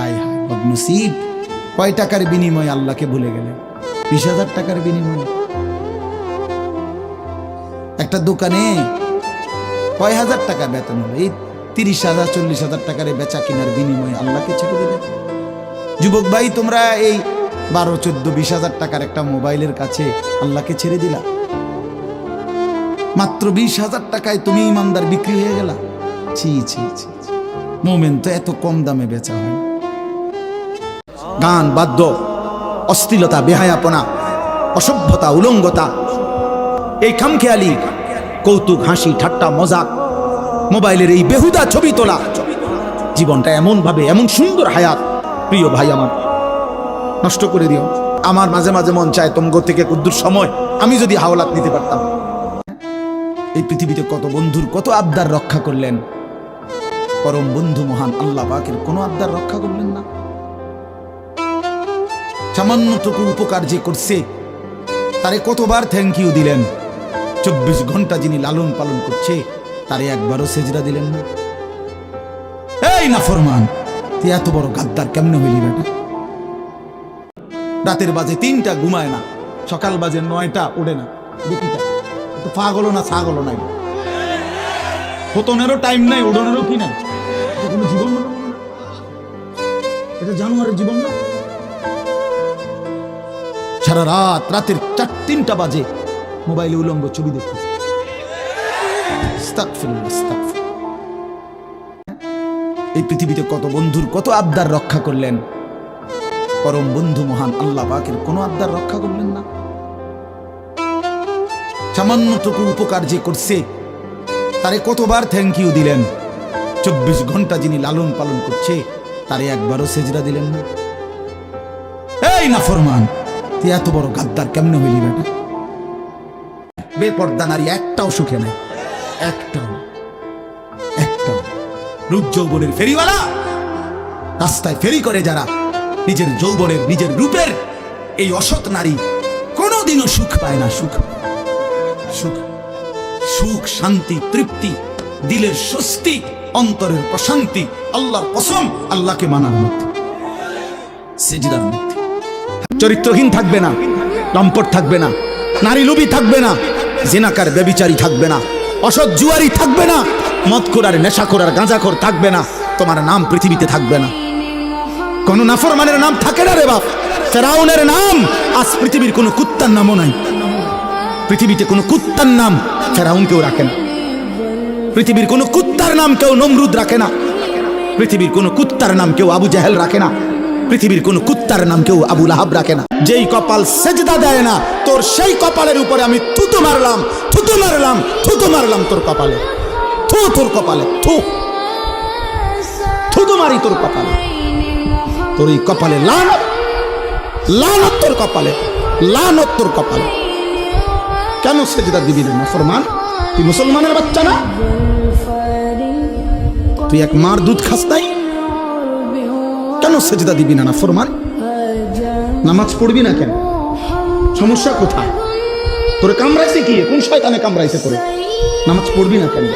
হায় হায় বদনসিব। কয় টাকার বিনিময়ে আল্লাহকে ভুলে গেলেন? 20,000 টাকার বিনিময়ে। একটা দোকানে কয় হাজার টাকা বেতন হলো, এই 30,000 40,000 টাকার বেচা কিনার বিনিময়ে আল্লাহকে ছেড়ে দিলেন। যুবক ভাই, তোমরা এই 12, 14, 20,000 টাকার একটা মোবাইলের কাছে আল্লাহকে ছেড়ে দিলা। মাত্র 20,000 টাকায় তুমি ইমানদার বিক্রি হয়ে গেলা। ছি ছি ছি, মোমেন তো এত কম দামে বেচা হয় না। গান, বাদ্য, অশ্লীলতা, বেহায়াপনা, অসভ্যতা, উলঙ্গতা, এই খামখেয়ালি, কৌতুক, হাসি, ঠাট্টা, মজাক, মোবাইলের এই বেহুদা ছবি তোলা, জীবনটা এমন ভাবে, এমন সুন্দর হায়াত প্রিয় ভাই আমার নষ্ট করে দিও। আমার মাঝে মাঝে মন চায় তোমগো থেকে কুদ্দুর সময় আমি যদি হাওলাত নিতে পারতাম। এই পৃথিবীতে কত বন্ধুর কত আবদার রক্ষা করলেন, পরম বন্ধু মহান আল্লাহ পাকের কোনো আবদার রক্ষা করলেন না। সামান্যটুকু উপকার যে করছে তারে কতবার থ্যাংক ইউ দিলেন। 24 ঘন্টা যিনি লালন পালন করছে তারে একবারও সেজদা দিলেন না। এই নাফরমান, তুই এত বড় গাদ্দার কেমনে হইলি বেটা? রাতের বাজে 3টা ঘুমায় না, সকাল বাজে 9টা ওঠে না। বেটিটা তো পাগল না ছাগল নাই, ফতনেরও টাইম নাই, ওড়নেরও কি নাই। এটা কোনো জীবন না, এটা জানোয়ারের জীবন না। সারা রাত, রাতের 3টা বাজে মোবাইলে উলঙ্গ ছবি দেখতেছে। এই পৃথিবীতে কত বন্ধুর কত আবদার রক্ষা করলেন, পরম বন্ধু মহান আল্লাহ পাকের কোনো আবদার রক্ষা করলেন না। সামান্যটুকু উপকার যে করছে তারে কতবার থ্যাংক ইউ দিলেন। 24 ঘন্টা যিনি লালন পালন করছে তারে একবারও সেজদা দিলেন না। এই নাফরমান, তুই এত বড় গাদ্দার কেমনে হইলি বেটা? বেপর্দা নারী একটাও সুখে নাই, একটাও। রূপ যৌবনের ফেরিওয়ালা, রাস্তায় ফেরি করে যারা, নিজের যৌবনের, নিজের রূপের এই অসৎ নারী কোনোদিনও সুখ পায় না। সুখ, শান্তি, তৃপ্তি, দিলের স্বস্তি, অন্তরের প্রশান্তি আল্লাহর কসম আল্লাহকে মানার মধ্যে, সিজদার মধ্যে। চরিত্রহীন থাকবে না, লম্পট থাকবে না, নারী লোভী থাকবে না, জিনাকার ব্যভিচারী থাকবে না, অসৎ জুয়ারি থাকবে না, মদখোর আর নেশাখোর আর গাঁজাখোর থাকবে না। তোমার নাম পৃথিবীতে থাকবে না। কোন নাফরমানের নাম থাকে না রে বাপ। ফেরাউনের নাম আজ পৃথিবীর কোন কুত্তার নামও নাই। পৃথিবীতে কোন কুত্তার নাম ফেরাউন কেউ রাখে না। পৃথিবীর কোন কুত্তার নাম কেউ নমরুদ রাখে না। পৃথিবীর কোন কুত্তার নাম কেউ আবু জাহেল রাখে না। পৃথিবীর কোন কুত্তার নাম কেউ আবু লাহাব রাখে না। যেই কপাল সেজদা দেয় না, তোর সেই কপালের উপরে আমি থুতু মারলাম তোর কপালে। তোর কপালে থুতু মারি তোর কপালে। তোর এই কপালে লানত তোর কপালে, লানত তোর কপালে। কেন সেজদা দিবি না ফরমান? তুই মুসলমানের বাচ্চা না? তুই এক মার দুধ খাস নাই? কেন সেজদা দিবি না ফরমান? নামাজ পড়বি না কেন? সমস্যা কোথায়? তোরে কামড়াইছে কি? কোন শয়তানে কামড়াইছে তোরে? নামাজ পড়বি না কেন?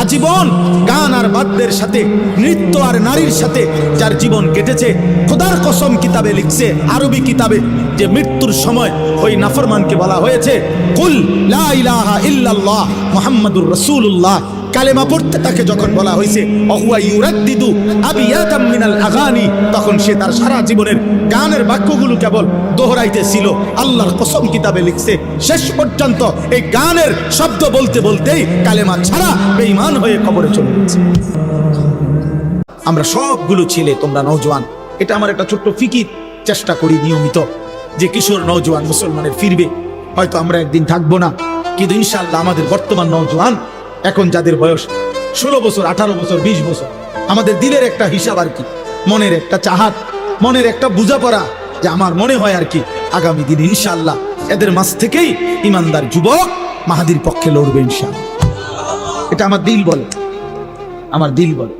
আজীবন গান আর বাদ্যের সাথে, নৃত্য আর নারীর সাথে যার জীবন কেটেছে, খোদার কসম কিতাবে লিখছে, আরবি কিতাবে, যে মৃত্যুর সময় ওই নাফরমানকে বলা হয়েছে কুল লা ইলাহা ইল্লাল্লাহ মুহাম্মাদুর রাসূলুল্লাহ। কালেমা পড়তে তাকে যখন বলা হয়েছে অহুয়া ইউরাদ্দিদু আবিয়াতাম মিনাল আগানি, তখন সে তার সারা জীবনের গানের বাক্যগুলো কেবল দোহরাইতেছিল। আল্লাহর কসম কিতাবে লিখছে শেষ পর্যন্ত এই গানের শব্দ বলতে বলতেই কালেমা ছাড়া বেঈমান হয়ে কবরে চলে গেছে। আমরা সবগুলো ছেলে, তোমরা নওজোয়ান, এটা আমার একটা ছোট্ট ফিকির, চেষ্টা করি নিয়মিত যে কিশোর নওজোয়ান মুসলমানের ফিরবে। হয়তো আমরা একদিন থাকবো না, কিন্তু ইনশাআল্লাহ আমাদের বর্তমান নওজোয়ান, এখন যাদের বয়স 16 বছর, 18 বছর, 20 বছর, আমাদের দিলের একটা হিসাব আর কি, মনের একটা চাহাত, মনের একটা বোঝাপড়া, যে আমার মনে হয় আর কি আগামী দিন ইনশাআল্লাহ এদের মাঝ থেকেই ইমানদার যুবক মাহাদির পক্ষে লড়বে ইনশাআল্লাহ। এটা আমার দিল বলে, আমার দিল বলে।